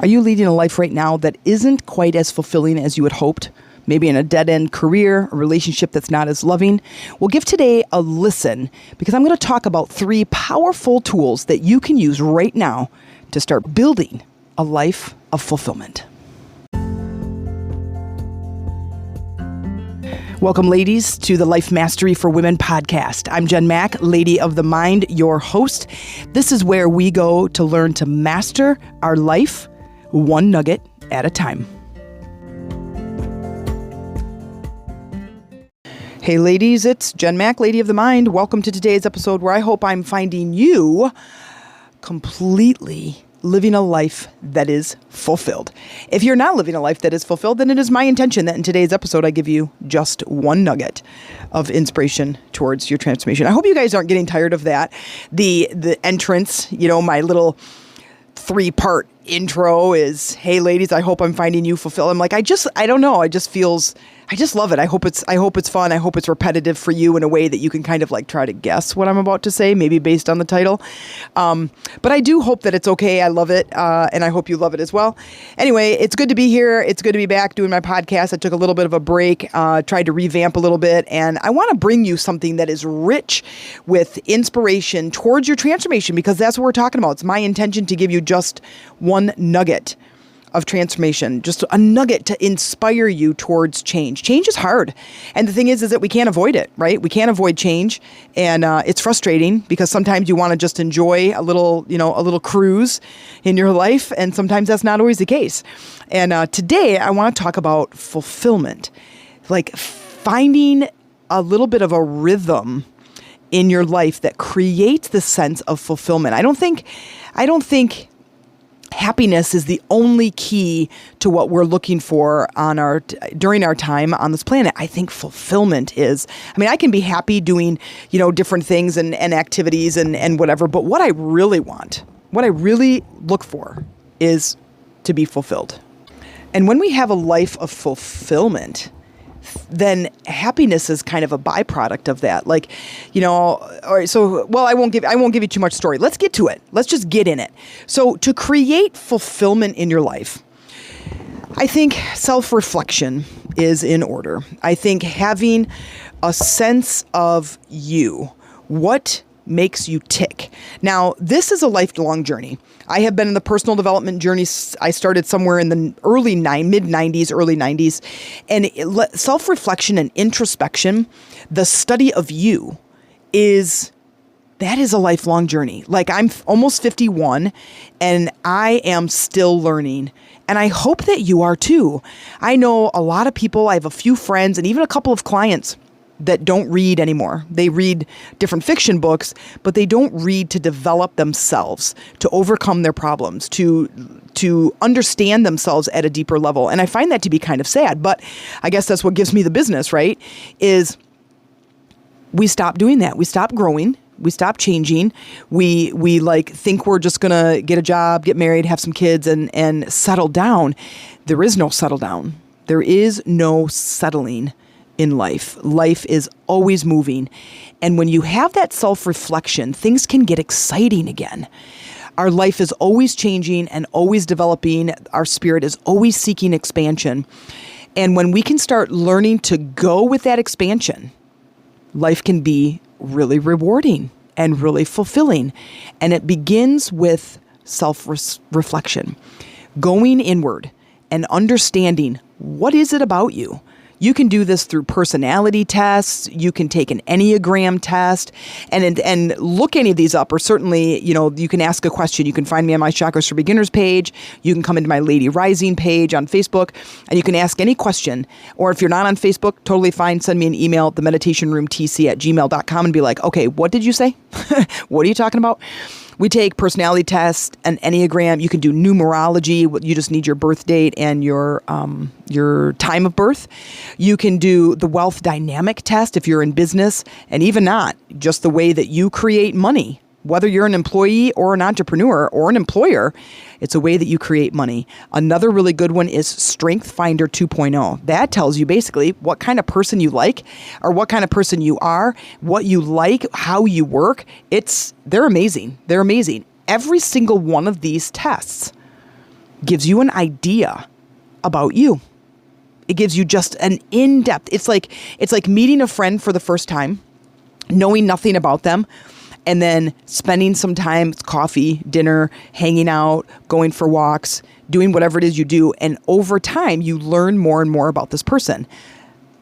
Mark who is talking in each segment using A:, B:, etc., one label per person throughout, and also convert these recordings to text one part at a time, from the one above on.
A: Are you leading a life right now that isn't quite as fulfilling as you had hoped? Maybe in a dead-end career, a relationship that's not as loving? Well, give today a listen, because I'm going to talk about 3 powerful tools that you can use right now to start building a life of fulfillment. Welcome, ladies, to the Life Mastery for Women podcast. I'm Jen Mack, Lady of the Mind, your host. This is where we go to learn to master our life one nugget at a time. Hey, ladies, it's Jen Mack, Lady of the Mind. Welcome to today's episode where I hope I'm finding you completely living a life that is fulfilled. If you're not living a life that is fulfilled, then it is my intention that in today's episode, I give you just one nugget of inspiration towards your transformation. I hope you guys aren't getting tired of that. The entrance, my little 3-part intro is, hey ladies, I hope I'm finding you fulfilled. I'm like, I don't know. I just love it. I hope it's fun. I hope it's repetitive for you in a way that you can kind of like try to guess what I'm about to say, maybe based on the title. But I do hope that it's okay. I love it. And I hope you love it as well. Anyway, it's good to be here. It's good to be back doing my podcast. I took a little bit of a break, tried to revamp a little bit, and I want to bring you something that is rich with inspiration towards your transformation, because that's what we're talking about. It's my intention to give you just one nugget of transformation, just a nugget to inspire you towards change. Change is hard. And the thing is that we can't avoid it, right? We can't avoid change. And it's frustrating because sometimes you want to just enjoy a little cruise in your life. And sometimes that's not always the case. And today I want to talk about fulfillment, like finding a little bit of a rhythm in your life that creates the sense of fulfillment. I don't think happiness is the only key to what we're looking for during our time on this planet. I think fulfillment is. I mean, I can be happy doing, different things and activities and whatever, but what I really want, what I really look for is to be fulfilled. And when we have a life of fulfillment, then happiness is kind of a byproduct of that. Like, all right, I won't give you too much story. Let's get to it. Let's just get in it. So to create fulfillment in your life, I think self-reflection is in order. I think having a sense of you, what makes you tick. Now, this is a lifelong journey. I have been in the personal development journey. I started somewhere in the mid-90s, early 90s. And self-reflection and introspection, the study of you, that is a lifelong journey. Like, I'm almost 51 and I am still learning. And I hope that you are too. I know a lot of people, I have a few friends and even a couple of clients that don't read anymore. They read different fiction books, but they don't read to develop themselves, to overcome their problems, to understand themselves at a deeper level. And I find that to be kind of sad, but I guess that's what gives me the business, right? Is we stop doing that. We stop growing. We stop changing. We think we're just going to get a job, get married, have some kids and settle down. There is no settle down. There is no settling in life. Life is always moving. And when you have that self-reflection, things can get exciting again. Our life is always changing and always developing. Our spirit is always seeking expansion. And when we can start learning to go with that expansion, life can be really rewarding and really fulfilling. And it begins with self-reflection, going inward and understanding what is it about you. You can do this through personality tests. You can take an Enneagram test and look any of these up, or certainly, you can ask a question. You can find me on my Chakras for Beginners page. You can come into my Lady Rising page on Facebook and you can ask any question. Or if you're not on Facebook, totally fine. Send me an email, themeditationroomtc@gmail.com and be like, okay, what did you say? What are you talking about? We take personality tests and Enneagram. You can do numerology. You just need your birth date and your time of birth. You can do the wealth dynamic test if you're in business, and even not, just the way that you create money. Whether you're an employee or an entrepreneur or an employer, it's a way that you create money. Another really good one is Strength Finder 2.0. That tells you basically what kind of person you like, or what kind of person you are, what you like, how you work. They're amazing. They're amazing. Every single one of these tests gives you an idea about you. It gives you just an in-depth, it's like meeting a friend for the first time, knowing nothing about them, and then spending some time, coffee, dinner, hanging out, going for walks, doing whatever it is you do. And over time, you learn more and more about this person.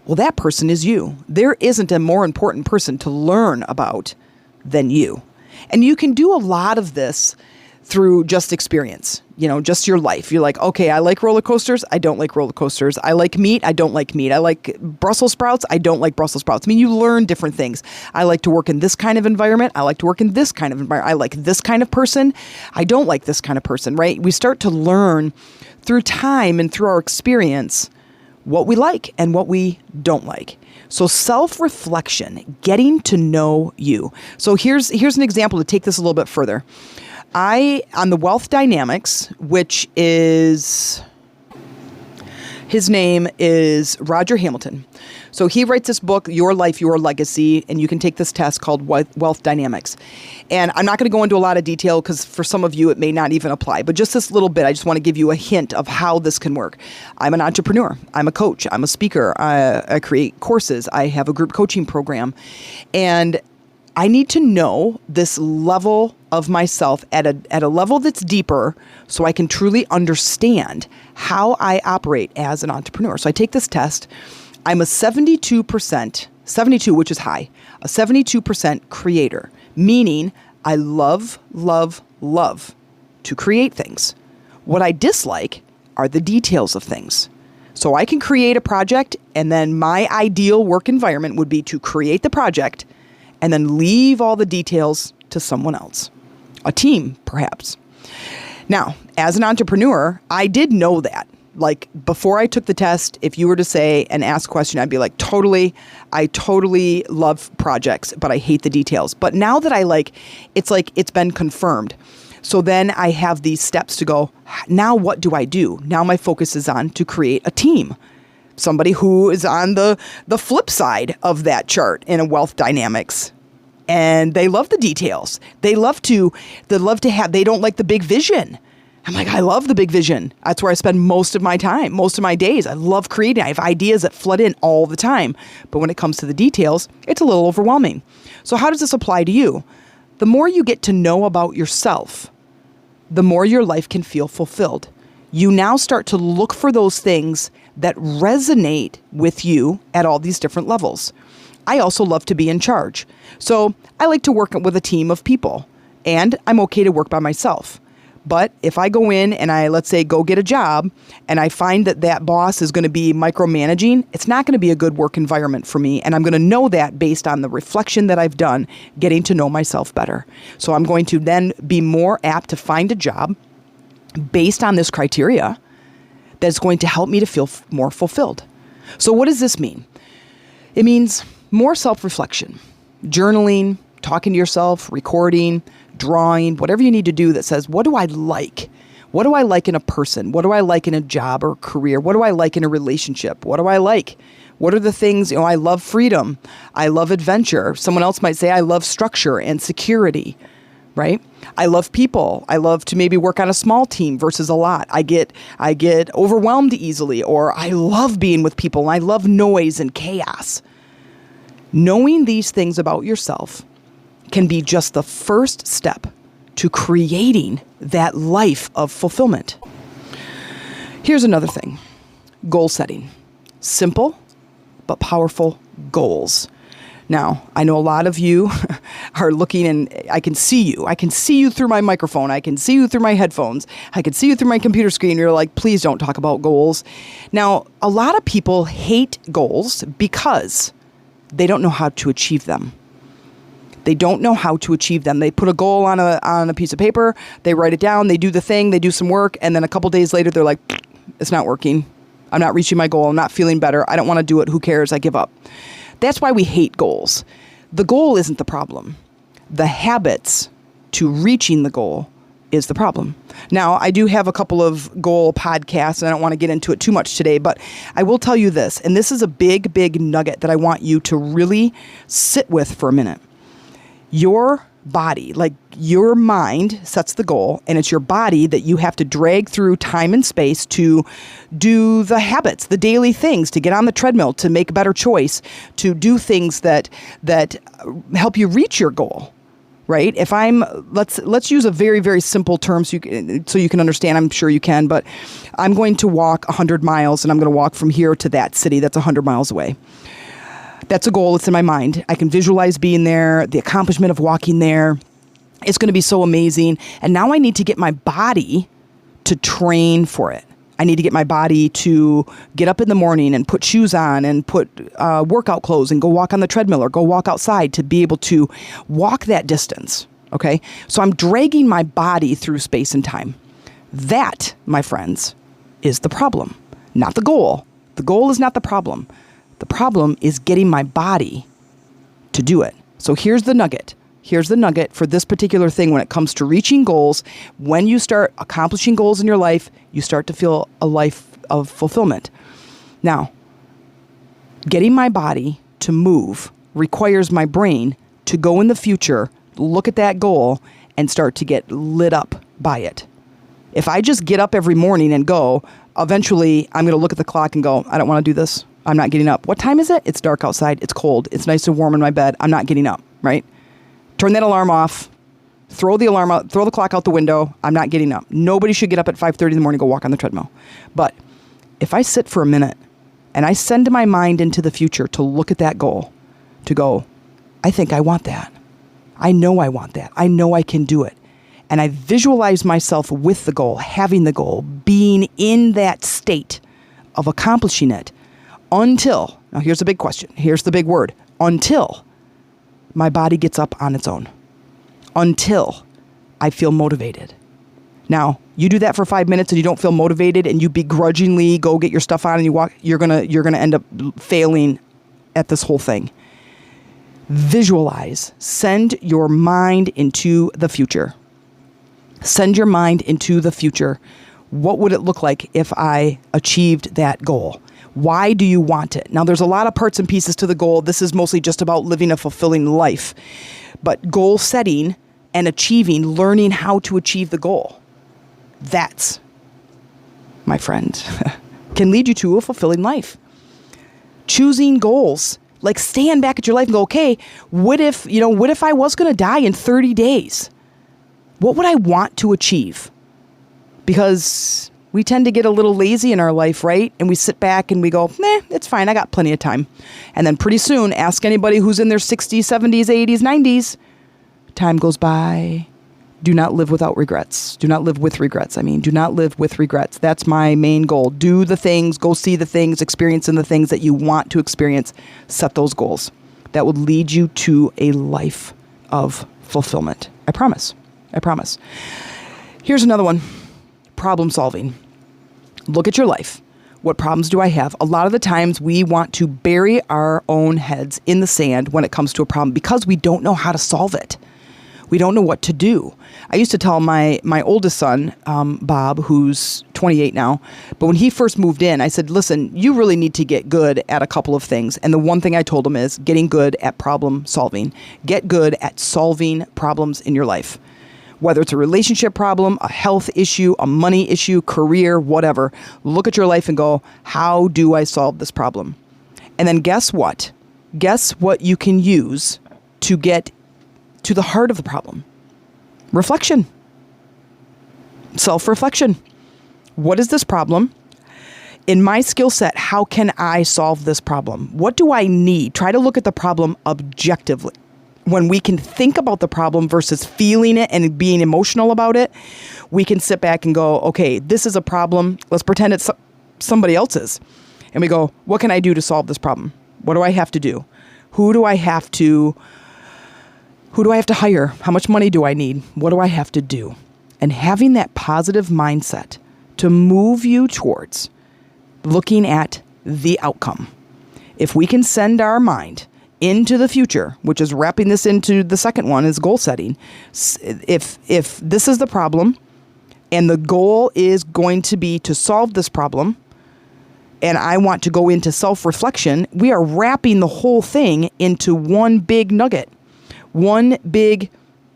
A: Well, that person is you. There isn't a more important person to learn about than you. And you can do a lot of this through just experience, just your life. You're like, okay, I like roller coasters. I don't like roller coasters. I like meat. I don't like meat. I like Brussels sprouts. I don't like Brussels sprouts. I mean, you learn different things. I like to work in this kind of environment. I like to work in this kind of environment. I like this kind of person. I don't like this kind of person, right? We start to learn through time and through our experience what we like and what we don't like. So self-reflection, getting to know you. So here's an example to take this a little bit further. On the Wealth Dynamics, which is, his name is Roger Hamilton. So he writes this book, Your Life, Your Legacy, and you can take this test called Wealth Dynamics. And I'm not going to go into a lot of detail because for some of you it may not even apply, but just this little bit, I just want to give you a hint of how this can work. I'm an entrepreneur. I'm a coach. I'm a speaker. I create courses. I have a group coaching program. And I need to know this level of myself at a level that's deeper so I can truly understand how I operate as an entrepreneur. So I take this test. I'm a 72%, which is high, a 72% creator, meaning I love to create things. What I dislike are the details of things. So I can create a project, and then my ideal work environment would be to create the project and then leave all the details to someone else, a team, perhaps. Now, as an entrepreneur, I did know that. Like before I took the test, if you were to say and ask a question, I'd be like, I totally love projects, but I hate the details. But now that it's been confirmed. So then I have these steps to go, now what do I do? Now my focus is on to create a team. Somebody who is on the flip side of that chart in a Wealth Dynamics. And they love the details. They don't like the big vision. I'm like, I love the big vision. That's where I spend most of my time, most of my days. I love creating. I have ideas that flood in all the time. But when it comes to the details, it's a little overwhelming. So how does this apply to you? The more you get to know about yourself, the more your life can feel fulfilled. You now start to look for those things that resonate with you at all these different levels. I also love to be in charge. So I like to work with a team of people, and I'm okay to work by myself. But if I go in and let's say, go get a job, and I find that boss is going to be micromanaging, it's not going to be a good work environment for me. And I'm going to know that based on the reflection that I've done, getting to know myself better. So I'm going to then be more apt to find a job based on this criteria that's going to help me to feel more fulfilled. So what does this mean? It means more self-reflection, journaling, talking to yourself, recording, drawing, whatever you need to do that says, what do I like? What do I like in a person? What do I like in a job or career? What do I like in a relationship? What do I like? What are the things, I love freedom. I love adventure. Someone else might say, I love structure and security, right? I love people. I love to maybe work on a small team versus a lot. I get overwhelmed easily, or I love being with people. And I love noise and chaos. Knowing these things about yourself can be just the first step to creating that life of fulfillment. Here's another thing. Goal setting. Simple, but powerful goals. Now, I know a lot of you are looking, and I can see you. I can see you through my microphone. I can see you through my headphones. I can see you through my computer screen. You're like, please don't talk about goals. Now, a lot of people hate goals because they don't know how to achieve them. They don't know how to achieve them. They put a goal on a piece of paper, they write it down, they do the thing, they do some work, and then a couple days later, they're like, it's not working. I'm not reaching my goal. I'm not feeling better. I don't want to do it. Who cares? I give up. That's why we hate goals. The goal isn't the problem. The habits to reaching the goal is the problem. Now, I do have a couple of goal podcasts, and I don't want to get into it too much today, but I will tell you this, and this is a big, big nugget that I want you to really sit with for a minute. Your body. Like your mind sets the goal, and it's your body that you have to drag through time and space to do the habits, the daily things, to get on the treadmill, to make a better choice, to do things that help you reach your goal. Right? If let's use a very, very simple term so you can understand. I'm sure you can, but I'm going to walk 100 miles, and I'm going to walk from here to that city that's 100 miles away. That's a goal. It's in my mind. I can visualize being there, the accomplishment of walking there. It's going to be so amazing. And now I need to get my body to train for it. I need to get my body to get up in the morning and put shoes on and put workout clothes and go walk on the treadmill or go walk outside to be able to walk that distance. Okay? So I'm dragging my body through space and time. That, my friends, is the problem, not the goal. The goal is not the problem. The problem is getting my body to do it. So here's the nugget. Here's the nugget for this particular thing when it comes to reaching goals. When you start accomplishing goals in your life, you start to feel a life of fulfillment. Now, getting my body to move requires my brain to go in the future, look at that goal, and start to get lit up by it. If I just get up every morning and go, eventually I'm going to look at the clock and go, I don't want to do this. I'm not getting up. What time is it? It's dark outside. It's cold. It's nice and warm in my bed. I'm not getting up, right? Turn that alarm off, throw the alarm out, throw the clock out the window. I'm not getting up. Nobody should get up at 5:30 in the morning and go walk on the treadmill. But if I sit for a minute and I send my mind into the future to look at that goal, to go, I think I want that. I know I want that. I know I can do it. And I visualize myself with the goal, having the goal, being in that state of accomplishing it until, now here's the big question. Here's the big word, until my body gets up on its own, until I feel motivated. Now, you do that for 5 minutes and you don't feel motivated and you begrudgingly go get your stuff on and you walk, you're gonna end up failing at this whole thing. Visualize. Send your mind into the future. Send your mind into the future. What would it look like if I achieved that goal? Why do you want it? Now, there's a lot of parts and pieces to the goal. This is mostly just about living a fulfilling life. But goal setting and achieving, learning how to achieve the goal, that's, my friend, can lead you to a fulfilling life. Choosing goals, like stand back at your life and go, okay, what if I was going to die in 30 days? What would I want to achieve? Because we tend to get a little lazy in our life, right? And we sit back and we go, it's fine. I got plenty of time. And then pretty soon, ask anybody who's in their 60s, 70s, 80s, 90s. Time goes by. Do not live without regrets. Do not live with regrets. Do not live with regrets. That's my main goal. Do the things, go see the things, experience in the things that you want to experience. Set those goals. That would lead you to a life of fulfillment. I promise. I promise. Here's another one. Problem solving. Look at your life. What problems do I have? A lot of the times we want to bury our own heads in the sand when it comes to a problem because we don't know how to solve it. We don't know what to do. I used to tell my oldest son, Bob, who's 28 now, but when he first moved in, I said, listen, you really need to get good at a couple of things. And the one thing I told him is getting good at problem solving. Get good at solving problems in your life. Whether it's a relationship problem, a health issue, a money issue, career, whatever. Look at your life and go, how do I solve this problem? And then guess what? Guess what you can use to get to the heart of the problem? Reflection. Self-reflection. What is this problem? In my skill set, how can I solve this problem? What do I need? Try to look at the problem objectively. When we can think about the problem versus feeling it and being emotional about it, we can sit back and go, okay, this is a problem. Let's pretend it's somebody else's. And we go, what can I do to solve this problem? What do I have to do? Who do I have to hire? How much money do I need? What do I have to do? And having that positive mindset to move you towards looking at the outcome. If we can send our mind into the future, which is wrapping this into the second one, is goal setting. If this is the problem and the goal is going to be to solve this problem, and I want to go into self-reflection, we are wrapping the whole thing into one big nugget, one big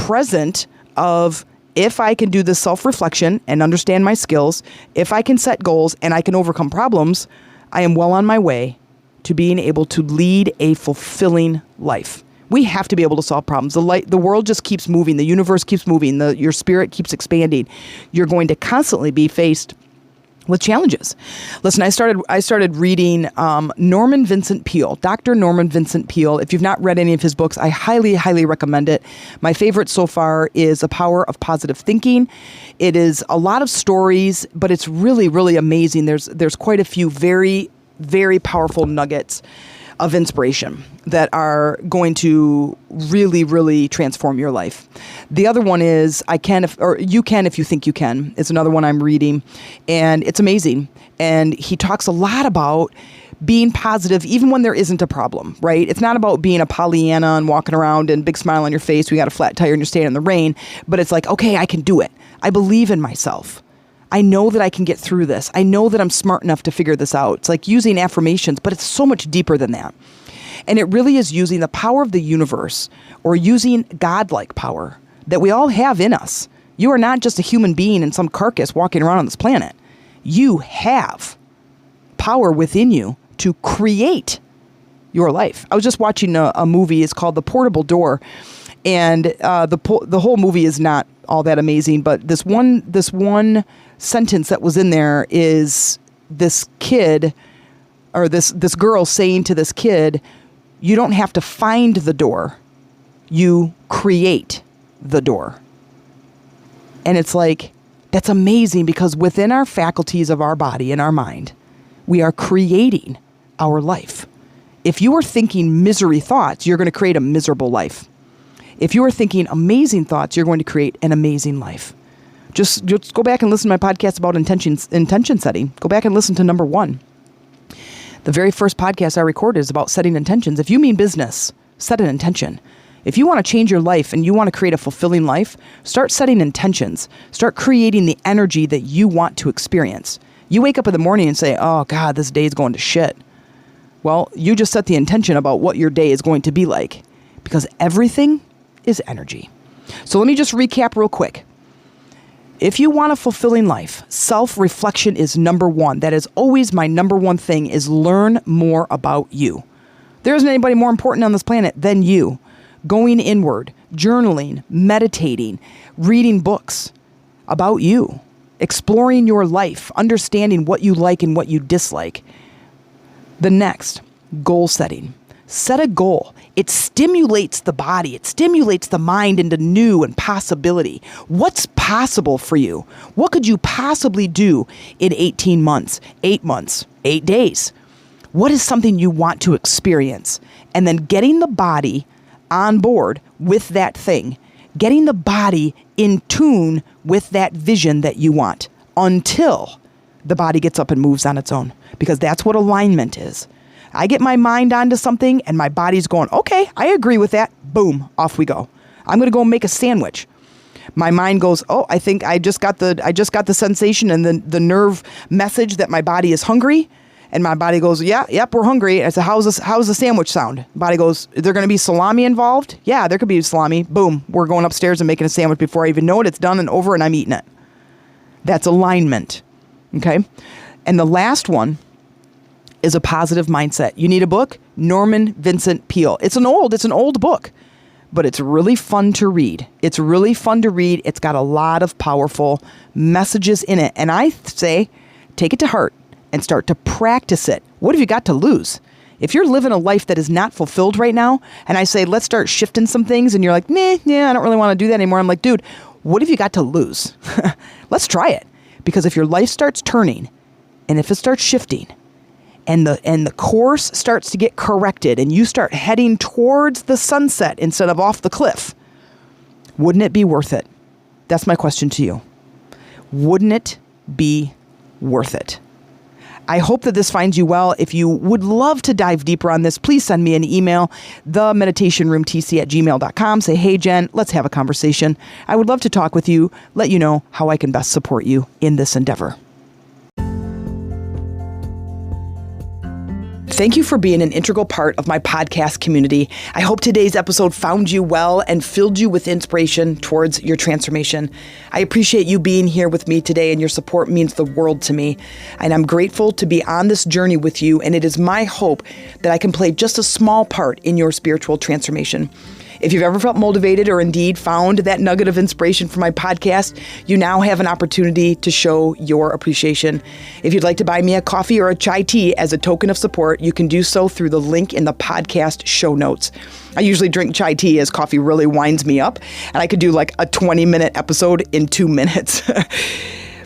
A: present of, if I can do this self-reflection and understand my skills, if I can set goals and I can overcome problems, I am well on my way to being able to lead a fulfilling life. We have to be able to solve problems. The world just keeps moving. The universe keeps moving. Your spirit keeps expanding. You're going to constantly be faced with challenges. Listen, I started reading Norman Vincent Peale, Dr. Norman Vincent Peale. If you've not read any of his books, I highly, highly recommend it. My favorite so far is The Power of Positive Thinking. It is a lot of stories, but it's really, really amazing. There's quite a few very, very powerful nuggets of inspiration that are going to really, really transform your life. The other one is You Can If You Think You Can. It's another one I'm reading, and it's amazing. And he talks a lot about being positive even when there isn't a problem, right? It's not about being a Pollyanna and walking around and big smile on your face. We got a flat tire and you're standing in the rain, but it's like, okay, I can do it. I believe in myself. I know that I can get through this. I know that I'm smart enough to figure this out. It's like using affirmations, but it's so much deeper than that. And it really is using the power of the universe, or using godlike power that we all have in us. You are not just a human being in some carcass walking around on this planet. You have power within you to create your life. I was just watching a movie. It's called The Portable Door. And the whole movie is not all that amazing, but this one sentence that was in there is this kid, or this girl saying to this kid, you don't have to find the door, you create the door. And it's like, that's amazing, because within our faculties of our body and our mind, we are creating our life. If you are thinking misery thoughts, you're going to create a miserable life. If you are thinking amazing thoughts, you're going to create an amazing life. Just go back and listen to my podcast about intention setting. Go back and listen to number 1. The very first podcast I recorded is about setting intentions. If you mean business, set an intention. If you want to change your life and you want to create a fulfilling life, start setting intentions. Start creating the energy that you want to experience. You wake up in the morning and say, oh God, this day is going to shit. Well, you just set the intention about what your day is going to be like, because everything is energy. So let me just recap real quick. If you want a fulfilling life, self-reflection is number 1. That is always my number 1 thing, is learn more about you. There isn't anybody more important on this planet than you. Going inward, journaling, meditating, reading books about you, exploring your life, understanding what you like and what you dislike. The next, goal setting. Set a goal. It stimulates the body. It stimulates the mind into new and possibility. What's possible for you? What could you possibly do in 18 months, 8 months, 8 days? What is something you want to experience? And then getting the body on board with that thing. Getting the body in tune with that vision that you want, until the body gets up and moves on its own. Because that's what alignment is. I get my mind onto something and my body's going, okay, I agree with that. Boom, off we go. I'm going to go make a sandwich. My mind goes, oh, I think I just got the sensation and the nerve message that my body is hungry. And my body goes, yep, we're hungry. I said, how's the sandwich sound? Body goes, is there going to be salami involved? Yeah, there could be salami. Boom, we're going upstairs and making a sandwich before I even know it. It's done and over and I'm eating it. That's alignment. Okay. And the last one is a positive mindset. You need a book? Norman Vincent Peale. It's an old book, but it's really fun to read. It's got a lot of powerful messages in it. And I say, take it to heart and start to practice it. What have you got to lose? If you're living a life that is not fulfilled right now, and I say, let's start shifting some things, and you're like, I don't really want to do that anymore. I'm like, dude, what have you got to lose? Let's try it. Because if your life starts turning, and if it starts shifting, and the course starts to get corrected and you start heading towards the sunset instead of off the cliff, wouldn't it be worth it? That's my question to you. Wouldn't it be worth it? I hope that this finds you well. If you would love to dive deeper on this, please send me an email, themeditationroomtc@gmail.com. Say, hey, Jen, let's have a conversation. I would love to talk with you, let you know how I can best support you in this endeavor. Thank you for being an integral part of my podcast community. I hope today's episode found you well and filled you with inspiration towards your transformation. I appreciate you being here with me today, and your support means the world to me. And I'm grateful to be on this journey with you, and it is my hope that I can play just a small part in your spiritual transformation. If you've ever felt motivated or indeed found that nugget of inspiration from my podcast, you now have an opportunity to show your appreciation. If you'd like to buy me a coffee or a chai tea as a token of support, you can do so through the link in the podcast show notes. I usually drink chai tea as coffee really winds me up, and I could do like a 20-minute episode in 2 minutes.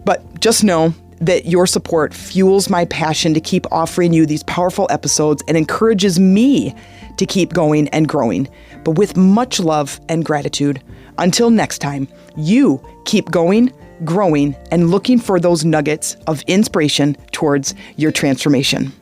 A: But just know that your support fuels my passion to keep offering you these powerful episodes and encourages me to keep going and growing, but with much love and gratitude. Until next time, you keep going, growing, and looking for those nuggets of inspiration towards your transformation.